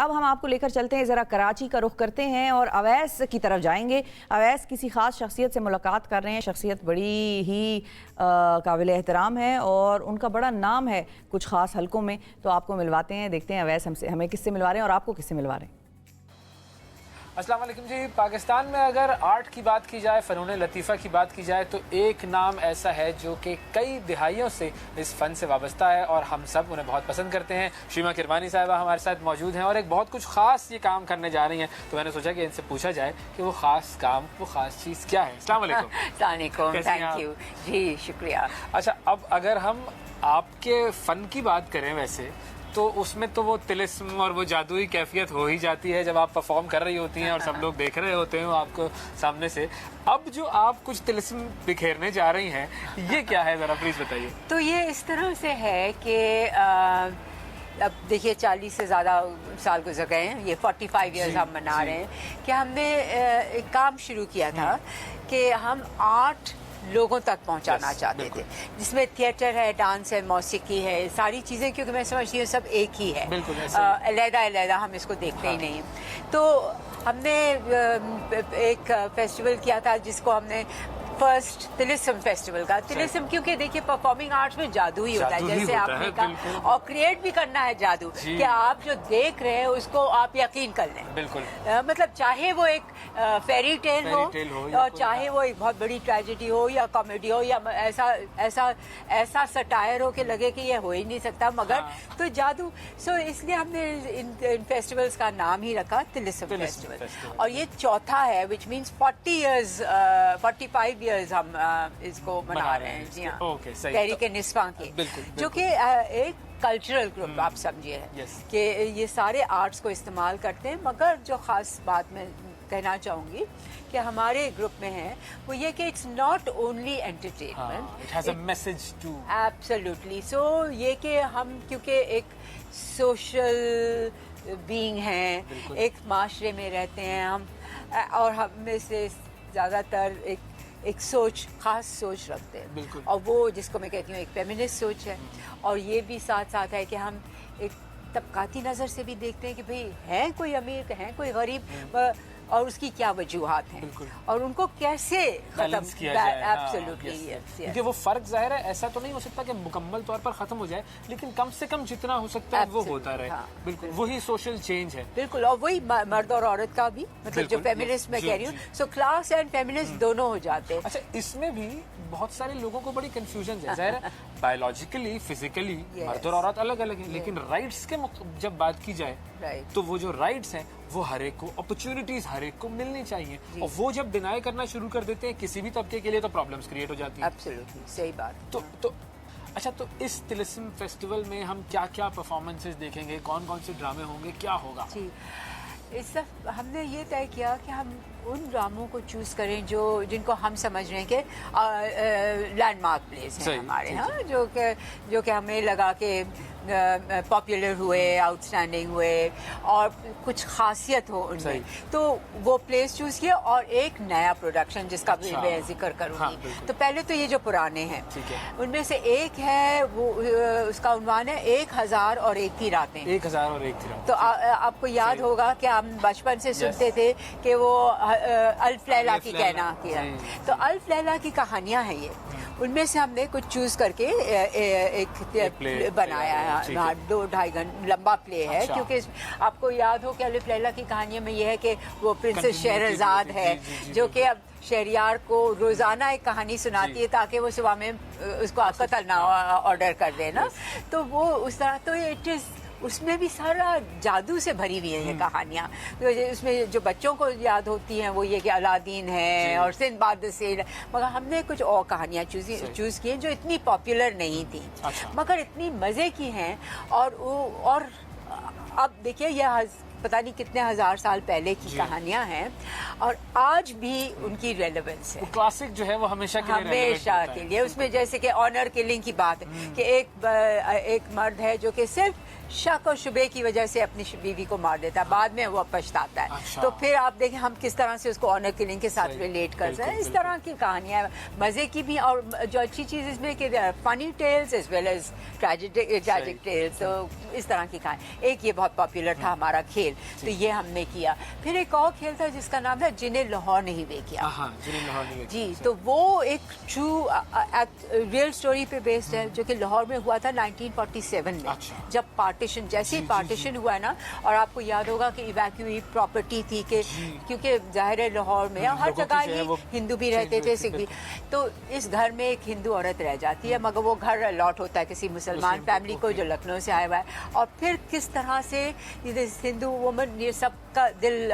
अब हम आपको लेकर चलते हैं, ज़रा कराची का रुख करते हैं और अवैस की तरफ जाएंगे। अवैस किसी ख़ास शख्सियत से मुलाकात कर रहे हैं। शख्सियत बड़ी ही काबिल एहतराम है और उनका बड़ा नाम है कुछ ख़ास हलकों में। तो आपको मिलवाते हैं, देखते हैं अवैस हमें किससे मिलवा रहे हैं और आपको किससे मिलवा रहे हैं। अस्सलाम वालेकुम जी। पाकिस्तान में अगर आर्ट की बात की जाए, फ़नून लतीफ़ा की बात की जाए, तो एक नाम ऐसा है जो कि कई दिहाइयों से इस फ़न से वाबस्ता है और हम सब उन्हें बहुत पसंद करते हैं। शीमा किरवानी साहिबा हमारे साथ मौजूद हैं और एक बहुत कुछ ख़ास ये काम करने जा रही हैं। तो मैंने सोचा कि इनसे पूछा जाए कि वो ख़ास काम, वो ख़ास चीज़ क्या है। अस्सलाम वालेकुम। थैंक यू जी, शुक्रिया। अच्छा, अब अगर हम आपके फ़न की बात करें वैसे तो उसमें तो वो तिलिस्म और वो जादुई कैफियत हो ही जाती है जब आप परफॉर्म कर रही होती हैं और सब लोग देख रहे होते हैं आपको सामने से। अब जो आप कुछ तिलिस्म बिखेरने जा रही हैं, ये क्या है, जरा प्लीज बताइए। तो ये इस तरह से है कि अब देखिए 40 से ज़्यादा साल गुजर गए हैं, ये 45 ईयर्स हम मना रहे हैं कि हमने एक काम शुरू किया था कि हम आर्ट लोगों तक पहुंचाना चाहते थे, जिसमें थिएटर है, डांस है, मौसीकी है, सारी चीज़ें, क्योंकि मैं समझती हूँ सब एक ही है, अलग-अलग हम इसको देखते ही नहीं। तो हमने एक फेस्टिवल किया था जिसको हमने फर्स्ट तिलिस्म फेस्टिवल का। तिलिस्म क्योंकि देखिए परफॉर्मिंग आर्ट्स में जादू ही होता है, जैसे आपने कहा, और क्रिएट भी करना है जादू कि आप जो देख रहे हैं उसको आप यकीन कर लें। बिल्कुल। मतलब चाहे वो एक फेरी टेल हो और चाहे वो एक बहुत बड़ी ट्रेजेडी हो या कॉमेडी हो या ऐसा सटायर हो कि लगे कि ये हो ही नहीं सकता, मगर तो जादू। सो इसलिए हमने इन फेस्टिवल्स का नाम ही रखा तिलिस्म फेस्टिवल। और ये चौथा है, विच मीन्स 45 हम इसको मना रहे हैं। जी हाँ, तहरीक निस्फा के, जो कि एक कल्चरल ग्रुप आप समझिए कि ये सारे आर्ट्स को इस्तेमाल करते हैं। मगर जो ख़ास बात मैं कहना चाहूँगी कि हमारे ग्रुप में है वो ये कि it's not only entertainment, it has a message too. Absolutely. So ये कि हम क्योंकि एक सोशल बीइंग हैं, एक माशरे में रहते हैं हम, और हम में से ज़्यादातर एक सोच, खास सोच रखते हैं, और वो जिसको मैं कहती हूँ एक फेमिनिस्ट सोच है। और ये भी साथ साथ है कि हम एक तबकाती नज़र से भी देखते हैं कि भाई है कोई अमीर, है कोई गरीब, और उसकी क्या वजूहात हैं और उनको कैसे खत्म किया जाए। एब्सोल्युटली, क्योंकि वो फर्क ज़ाहिर है, ऐसा तो नहीं हो सकता कि मुकम्मल तौर पर खत्म हो जाए, लेकिन कम से कम जितना हो सकता है वो होता रहे। बिल्कुल, वही सोशल चेंज है। बिल्कुल, और वही मर्द और औरत का भी, मतलब जो फेमिनिस्ट मैं कह रही हूँ, सो क्लास एंड फेमिनिस्ट दोनों हो जाते हैं। अच्छा, इसमें भी बहुत सारे लोगों को बड़ी कंफ्यूजन है। ज़ाहिर है बायोलॉजिकली, फिजिकली मर्द और औरत अलग अलग हैं, लेकिन राइट्स के जब बात की जाए तो वो जो राइट्स हैं वो हर एक को, अपॉर्चुनिटीज हर एक को मिलनी चाहिए, और वो जब डिनाई करना शुरू कर देते हैं किसी भी तबके के लिए तो प्रॉब्लम्स क्रिएट हो जाती हैं। एब्सोल्युटली सही बात। तो अच्छा, तो इस तिलिस्म फेस्टिवल में हम क्या क्या परफॉर्मेंसेस देखेंगे, कौन कौन से ड्रामे होंगे, क्या होगा? जी, इस हमने ये तय किया कि हम उन ड्रामों को चूज़ करें जिनको हम समझ रहे हैं कि लैंडमार्क प्लेस हैं हमारे यहाँ, जो कि हमें लगा कि पॉपुलर हुए, आउटस्टैंडिंग हुए और कुछ खासियत हो उनमें। तो वो प्लेस चूज़ किया और एक नया प्रोडक्शन जिसका भी मैं जिक्र करूँगी। तो पहले तो ये जो पुराने हैं उनमें से एक है, वो उसका उन्वान है 1001 की रातें। 1001 की रातें। तो आपको याद होगा कि हम बचपन से सुनते थे कि वो अल्फ लैला की कहना किया। तो अल्फ लैला की कहानियाँ हैं ये, उनमें से हमने कुछ चूज करके एक बनाया है। 2-2.5 घंटे लंबा प्ले है, क्योंकि आपको याद हो कि अल्फ लैला की कहानियों में यह है कि वो प्रिंसेस शहरजाद है जो कि अब शहरियार को रोजाना एक कहानी सुनाती है ताकि वो सुबह में उसको कत्ल ना ऑर्डर कर देना। तो वो उस तरह, तो इट इज उसमें भी सारा जादू से भरी हुई है ये कहानियाँ। तो उसमें जो बच्चों को याद होती हैं वो ये कि अलादीन है और सिंदबाद द सेलर, मगर हमने कुछ और कहानियाँ चूज़ की हैं जो इतनी पॉपुलर नहीं थी, मगर इतनी मज़े की हैं। और अब देखिए ये पता नहीं कितने हजार साल पहले की कहानियां हैं और आज भी उनकी रेलेवेंस है। क्लासिक जो है वो हमेशा के लिए उसमें जैसे कि ऑनर किलिंग की बात है कि एक मर्द है जो कि सिर्फ शक और शुबे की वजह से अपनी बीवी को मार देता है, बाद में वो पछताता है। अच्छा। तो फिर आप देखें हम किस तरह से उसको ऑनर किलिंग के साथ रिलेट कर सकते हैं। इस तरह की कहानियाँ मज़े की भी, और जो अच्छी चीज़ इसमें कि funny tales as well as tragic tales. तो इस तरह की कहानी, एक ये बहुत पॉपुलर था हमारा खेल, तो ये हमने किया। फिर एक और खेल था जिसका नाम है जिन्हें लाहौर नहीं वेकिया। जी, तो वो एक ट्रू रियल स्टोरी पे बेस्ड है, जो कि लाहौर में हुआ था 1947 में। अच्छा। जब पार्टीशन, जैसे ही पार्टीशन हुआ है ना, और आपको याद होगा कि इवैक्यूई प्रॉपर्टी थी कि क्योंकि जाहिर है लाहौर में हर जगह ही हिंदू भी रहते थे, सिख भी। तो इस घर में एक हिंदू औरत रह जाती है, मगर वो घर अलॉट होता है किसी मुसलमान फैमिली को जो लखनऊ से आया हुआ है। और फिर किस तरह से हिंदू वुमन ये सब का दिल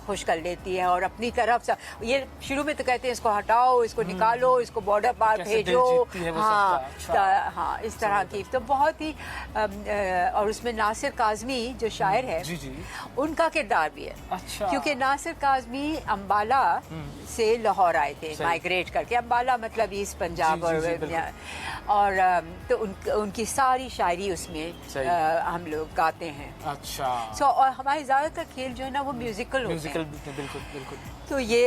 खुश कर लेती है और अपनी तरफ से, ये शुरू में तो कहते हैं इसको हटाओ, इसको निकालो, इसको बॉर्डर पार भेजो। हाँ, इस तरह की तो बहुत ही और उसमें नासिर काज़मी जो शायर है, उनका किरदार भी है। अच्छा। क्योंकि नासिर काज़मी अम्बाला से लाहौर आए थे माइग्रेट करके। अम्बाला मतलब ईस्ट पंजाब। और तो उनकी सारी शायरी उसमें हम लोग गाते हैं। अच्छा। और हमारे ज़्यादातर खेल जो है ना वो म्यूजिकल होते हैं। बिल्कुल। तो ये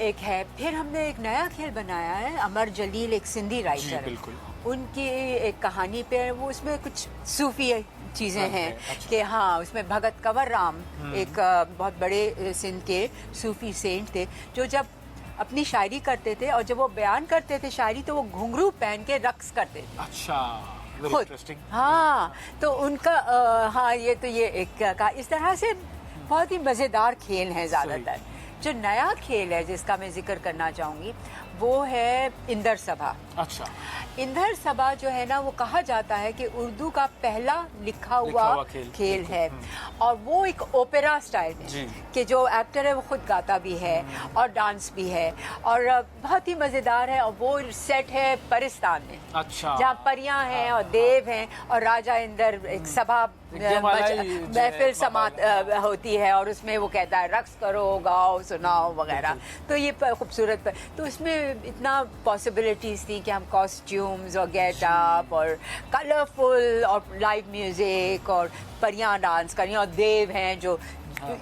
एक है। फिर हमने एक नया खेल बनाया है, अमर जलील एक सिंधी राइटर, उनकी एक कहानी पे, वो उसमें कुछ सूफी चीज़ें हैं। अच्छा। कि हाँ, उसमें भगत कंवर राम एक बहुत बड़े सिंध के सूफी सेंट थे, जो जब अपनी शायरी करते थे और जब वो बयान करते थे शायरी, तो वो घुंघरू पहन के रक्स करते थे। अच्छा, खुद। हाँ, तो उनका हाँ, ये तो ये एक इस तरह से बहुत ही मज़ेदार खेल हैं ज़्यादातर। जो नया खेल है जिसका मैं जिक्र करना चाहूँगी वो है इंदर सभा। अच्छा। इंदर सभा जो है ना, वो कहा जाता है कि उर्दू का पहला लिखा हुआ खेल है। और वो एक ओपेरा स्टाइल है कि जो एक्टर है वो खुद गाता भी है और डांस भी है, और बहुत ही मज़ेदार है। और वो सेट है परिस्तान में। अच्छा। जहाँ परियां हैं और देव हैं और राजा इंदर, एक सभा महफिल समात होती है, और उसमें वो कहता है रक्स करो, गाओ, सुनाओ वगैरह। तो ये खूबसूरत, तो इसमें इतना पॉसिबिलिटीज थी कि हम कॉस्ट्यूम्स और गेट अप और कलरफुल और लाइव म्यूजिक और परियां डांस करी, और देव हैं जो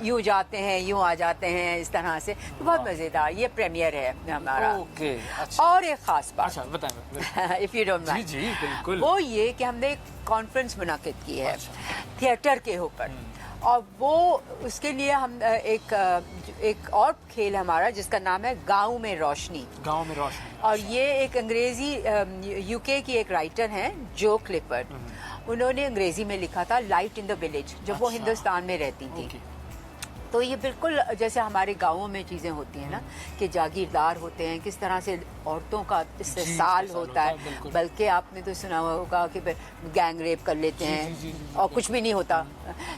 यूं जाते हैं यूं आ जाते हैं, इस तरह से। तो बहुत मजेदार ये प्रीमियर है हमारा। ओके। अच्छा। और एक खास बात, अच्छा बताएं इफ यू डोंट माइंड। जी बिल्कुल। वो ये कि हमने एक कॉन्फ्रेंस मुनाकिद की है थिएटर के ऊपर, और वो उसके लिए हम एक और खेल हमारा जिसका नाम है गाँव में रोशनी। गाँव में रोशनी। और ये एक अंग्रेजी यूके की एक राइटर हैं जो क्लिफर्ड, उन्होंने अंग्रेजी में लिखा था लाइट इन द विलेज, जब वो हिंदुस्तान में रहती थी। तो ये बिल्कुल जैसे हमारे गाँवों में चीज़ें होती हैं ना, कि जागीरदार होते हैं, किस तरह से औरतों का इस्तेसाल होता है, बल्कि आपने तो सुना होगा कि गैंग रेप कर लेते हैं और कुछ भी नहीं होता।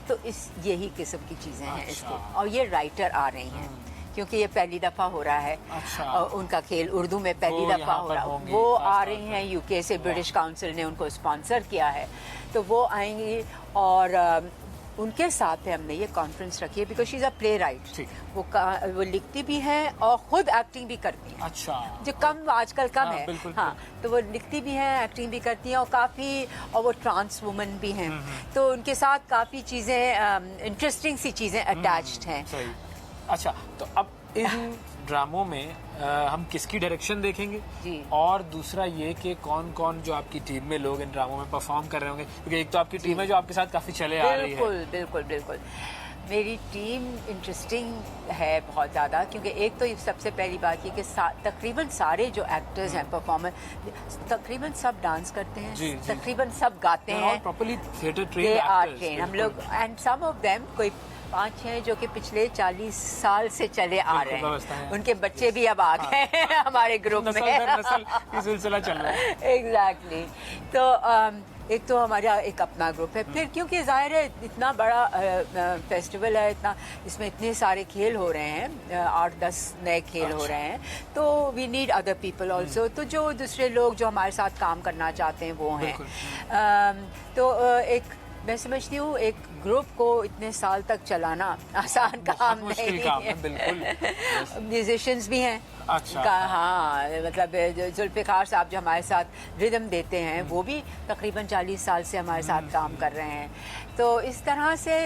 तो इस यही किस्म की चीज़ें हैं इसके, और ये राइटर आ रही हैं क्योंकि ये पहली दफ़ा हो रहा है। अच्छा। और उनका खेल उर्दू में पहली दफ़ा हो रहा है। वो आ रही हैं यूके से, ब्रिटिश काउंसिल ने उनको स्पॉन्सर किया है, तो वो आएंगी। और उनके साथ हमने ये कॉन्फ्रेंस रखी है because she is a play right. वो लिखती भी हैं और खुद एक्टिंग भी करती हैं। अच्छा। जो कम आजकल कम है। हाँ, तो वो लिखती भी हैं, एक्टिंग भी करती हैं, और काफ़ी, और वो ट्रांस वुमन भी हैं। तो उनके साथ काफ़ी चीज़ें इंटरेस्टिंग सी चीज़ें अटैच्ड हैं। अच्छा, तो अब इन ड्रामों में हम किसकी डायरेक्शन देखेंगे जी। और दूसरा ये कि कौन कौन जो आपकी टीम में लोग इन ड्रामों में परफॉर्म कर रहे होंगे, क्योंकि एक तो आपकी टीम है जो आपके साथ काफ़ी चले आ रही है। बिल्कुल मेरी टीम इंटरेस्टिंग है बहुत ज़्यादा, क्योंकि एक तो सबसे पहली बात ये कि तकरीबन सारे जो एक्टर्स हैं, परफॉर्मर, तकरीबन सब डांस करते हैं, तकरीबन सब गाते हैं, प्रॉपर्ली थिएटर ट्रेन हम लोग, एंड सम ऑफ देम कोई 5-6 जो कि पिछले 40 साल से चले आ रहे हैं, उनके बच्चे भी अब आ गए हैं हमारे ग्रुप में। ये सिलसिला चल रहा है। एग्जैक्टली। तो एक तो हमारा एक अपना ग्रुप है, फिर क्योंकि जाहिर है इतना बड़ा फेस्टिवल है, इतना इसमें इतने सारे खेल हो रहे हैं, 8-10 नए खेल हो रहे हैं, तो we need other people also. तो जो दूसरे लोग जो हमारे साथ काम करना चाहते हैं वो हैं। तो एक मैं समझती हूँ एक ग्रुप को इतने साल तक चलाना आसान काम नहीं है। बिल्कुल। म्यूजिशियंस भी हैं। अच्छा। हाँ, मतलब जुल्फ़िकार साहब जो हमारे साथ रिदम देते हैं वो भी तकरीबन 40 साल से हमारे साथ काम कर रहे हैं। तो इस तरह से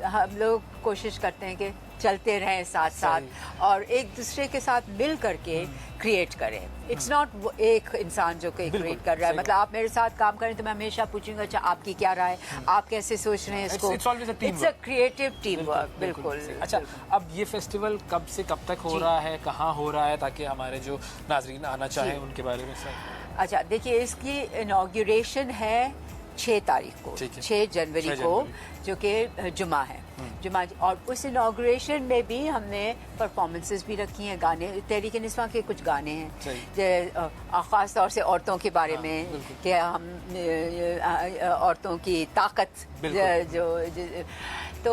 हम लोग कोशिश करते हैं कि चलते रहें साथ साथ और एक दूसरे के साथ मिल करके क्रिएट करें। इट्स नॉट एक इंसान जो कि क्रिएट कर रहा है। मतलब आप मेरे साथ काम करें तो मैं हमेशा पूछूंगा अच्छा आपकी क्या राय है, आप कैसे सोच रहे हैं इसको। It's a creative team work. बिल्कुल। अच्छा, अब ये फेस्टिवल कब से कब तक हो रहा है, कहाँ हो रहा है, ताकि हमारे जो नाजरीन आना चाहें उनके बारे में सर। अच्छा, देखिए इसकी इनॉग्रेशन है 6 तारीख को, 6 जनवरी को, जो कि जुमा है। जुमा, और उस इनॉग्रेशन में भी हमने परफॉर्मेंसेस भी रखी हैं, गाने, तहरीक निस्वां के कुछ गाने हैं ख़ास तौर से औरतों के बारे में कि हम औरतों की ताकत जो तो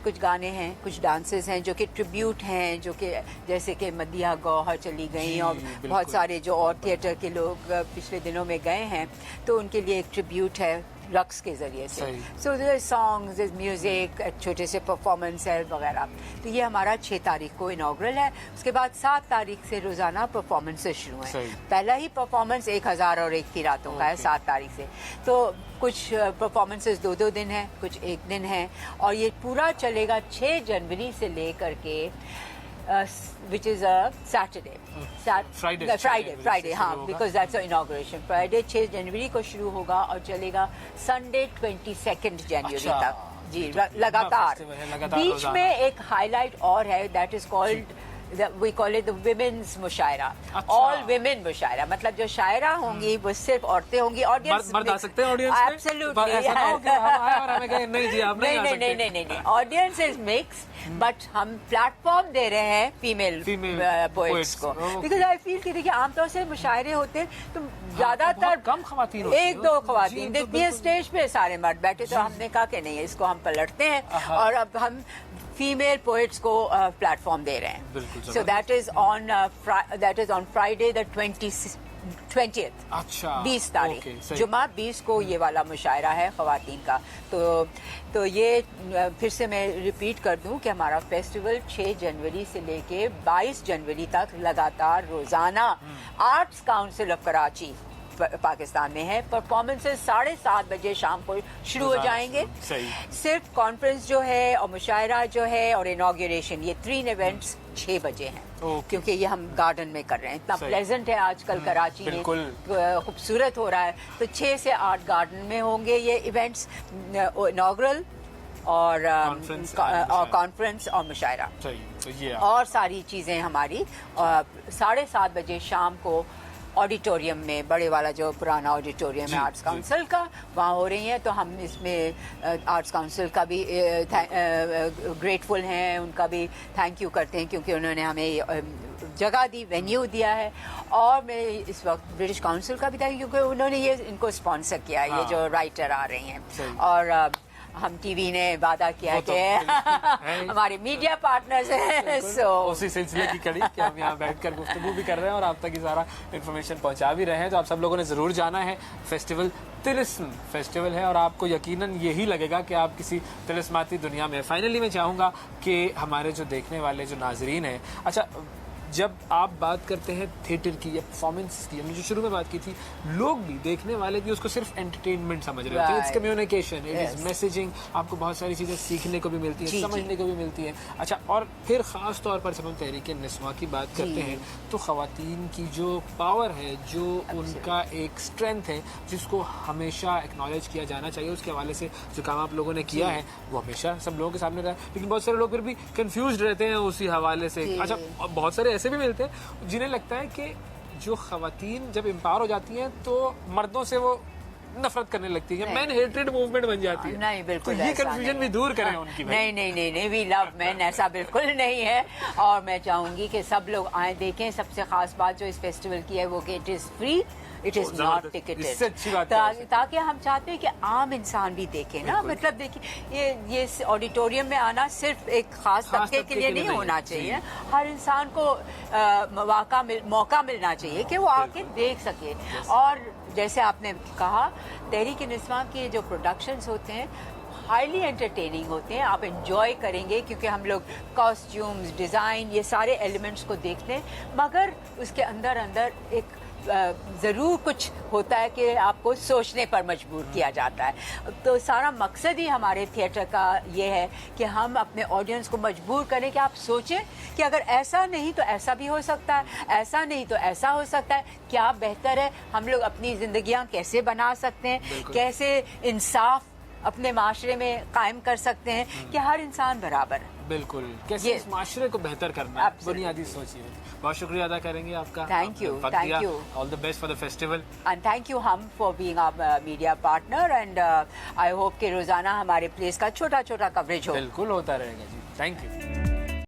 कुछ गाने हैं, कुछ डांसेस हैं जो कि ट्रिब्यूट हैं, जो कि जैसे कि मदिया गौहर चली गई और बहुत सारे जो और थिएटर के लोग पिछले दिनों में गए हैं तो उनके लिए एक ट्रिब्यूट है रक्स के ज़रिए से। सो देयर सॉन्ग्स, म्यूज़िक, छोटे से परफॉर्मेंस है वगैरह। तो ये हमारा 6 तारीख को इनॉग्रल है। उसके बाद 7 तारीख से रोज़ाना परफॉर्मेंसेस शुरू हैं। पहला ही परफॉर्मेंस 1001 की रातों का है 7 तारीख से। तो कुछ परफॉर्मेंसेस 2-2 दिन हैं, कुछ 1 दिन हैं और ये पूरा चलेगा 6 जनवरी से लेकर के which is a Saturday. Friday, हाँ, because that's the inauguration. Friday 6 जनवरी को शुरू होगा और चलेगा Sunday 22 जनवरी तक। जी, लगातार। बीच में एक हाईलाइट और है, that is called we call it the women's मुशायरा। all women मुशायरा, मतलब जो शायरा होंगी वो सिर्फ औरतें होंगी। ऑडियंस मर्द आ सकते हैं ऑडियंस में? Absolutely। ऐसा ना हो कि हम आए और हमें कहें नहीं जी आप नहीं आ सकते। नहीं, ऑडियंस इज मिक्स, बट हम प्लेटफॉर्म दे रहे हैं फीमेल पोएट्स को, बिकॉज आई फील कि देखिए आमतौर से मुशायरे होते हैं तो ज्यादातर कम खवातीन, 1-2 खवातीन देखती है स्टेज पे, सारे मर्द बैठे। तो हमने कहा कि नहीं, इसको हम पलटते हैं और अब हम फीमेल पोएट्स को प्लेटफॉर्म दे रहे हैं। So that is on Friday the 20th। अच्छा, 20 तारीख जुमा 20 को ये वाला मुशायरा है ख़वातीन का। तो ये फिर से मैं रिपीट कर दूं कि हमारा फेस्टिवल 6 जनवरी से लेके 22 जनवरी तक लगातार रोज़ाना arts council of Karachi Pakistan में है। परफॉर्मेंसेस 7:30 बजे शाम को शुरू हो जाएंगे। सिर्फ कॉन्फ्रेंस जो है और मुशायरा जो है और इनॉग्रेशन, ये 3 इवेंट्स 6 बजे हैं क्योंकि ये हम गार्डन में कर रहे हैं। इतना प्लेजेंट है आजकल कराची में, खूबसूरत हो रहा है। तो 6 से 8 गार्डन में होंगे ये इवेंट्स, इनॉग्रल और कॉन्फ्रेंस और मुशायरा और सारी चीज़ें हमारी 7:30 बजे शाम को ऑडिटोरियम में, बड़े वाला जो पुराना ऑडिटोरियम है आर्ट्स काउंसिल का, वहाँ हो रही हैं। तो हम इसमें आर्ट्स काउंसिल का भी ग्रेटफुल हैं, उनका भी थैंक यू करते हैं क्योंकि उन्होंने हमें जगह दी, वेन्यू दिया है। और मैं इस वक्त ब्रिटिश काउंसिल का भी थैंक यू क्योंकि उन्होंने ये इनको स्पॉन्सर किया, ये जो राइटर आ रही हैं। और हम टीवी ने वादा किया कि हमारे मीडिया पार्टनर्स हैं। सो उसी सिलसिले की कड़ी कि हम यहाँ बैठकर गुफ्तगू भी कर रहे हैं और आप तक ये सारा इन्फॉर्मेशन पहुँचा भी रहे हैं। तो आप सब लोगों ने ज़रूर जाना है। फेस्टिवल तिलिस्म फेस्टिवल है और आपको यकीनन यही लगेगा कि आप किसी तिलिस्माती दुनिया में। फाइनली मैं चाहूँगा कि हमारे जो देखने वाले जो नाजरीन हैं, अच्छा जब आप बात करते हैं थिएटर की या परफॉर्मेंस की, हमने जो शुरू में बात की थी, लोग भी, देखने वाले भी उसको सिर्फ एंटरटेनमेंट समझ रहे होते हैं। It's communication, it is messaging, आपको बहुत सारी चीज़ें सीखने को भी मिलती है, समझने को भी मिलती है। अच्छा, और फिर ख़ास तौर पर जब हम तहरीक निस्वां की बात करते हैं तो ख़वातीन की जो पावर है, जो उनका एक स्ट्रेंथ है, जिसको हमेशा एक्नॉलेज किया जाना चाहिए, उसके हवाले से जो काम आप लोगों ने किया है वो हमेशा सब लोगों के सामने रहा है। लेकिन बहुत सारे लोग फिर भी कन्फ्यूज रहते हैं उसी हवाले से। अच्छा, बहुत सारे ऐसे भी मिलते हैं जिन्हें लगता है कि जो ख़वातीन जब एम्पावर हो जाती हैं तो मर्दों से वो नफरत करने लगती है, मैन हेटेड मूवमेंट बन जाती है। नहीं, बिल्कुल तो ये कंफ्यूजन भी दूर करें उनकी। नहीं, वी लव मैन, ऐसा बिल्कुल नहीं है। और मैं चाहूंगी कि सब लोग आए देखें। सबसे खास बात जो इस फेस्टिवल की है वो कि it is free, it is not ticketed, ताकि हम चाहते हैं कि आम इंसान भी देखे ना। मतलब देखिए, ये ऑडिटोरियम में आना सिर्फ एक खास तबके के लिए नहीं होना चाहिए। हर इंसान को मौका मिलना चाहिए कि वो आके देख सके। और जैसे आपने कहा, तहरीक निस्वां के जो प्रोडक्शंस होते हैं हाईली एंटरटेनिंग होते हैं, आप एंजॉय करेंगे क्योंकि हम लोग कॉस्ट्यूम्स, डिज़ाइन, ये सारे एलिमेंट्स को देखते हैं, मगर उसके अंदर अंदर एक ज़रूर कुछ होता है कि आपको सोचने पर मजबूर किया जाता है। तो सारा मकसद ही हमारे थिएटर का ये है कि हम अपने ऑडियंस को मजबूर करें कि आप सोचें कि अगर ऐसा नहीं तो ऐसा भी हो सकता है, ऐसा नहीं तो ऐसा हो सकता है, क्या बेहतर है, हम लोग अपनी ज़िंदगियां कैसे बना सकते हैं, कैसे इंसाफ अपने माशरे में कायम कर सकते हैं कि हर इंसान बराबर है। बिल्कुल, कैसे इस माशरे को बेहतर करना है, बुनियादी सोचिए। बहुत शुक्रिया अदा करेंगे आपका। Thank you, thank you. All the best for the festival. And thank you हम for being our media partner, and I hope कि रोजाना हमारे प्लेस का छोटा छोटा कवरेज हो। बिल्कुल होता रहेगा जी। Thank you.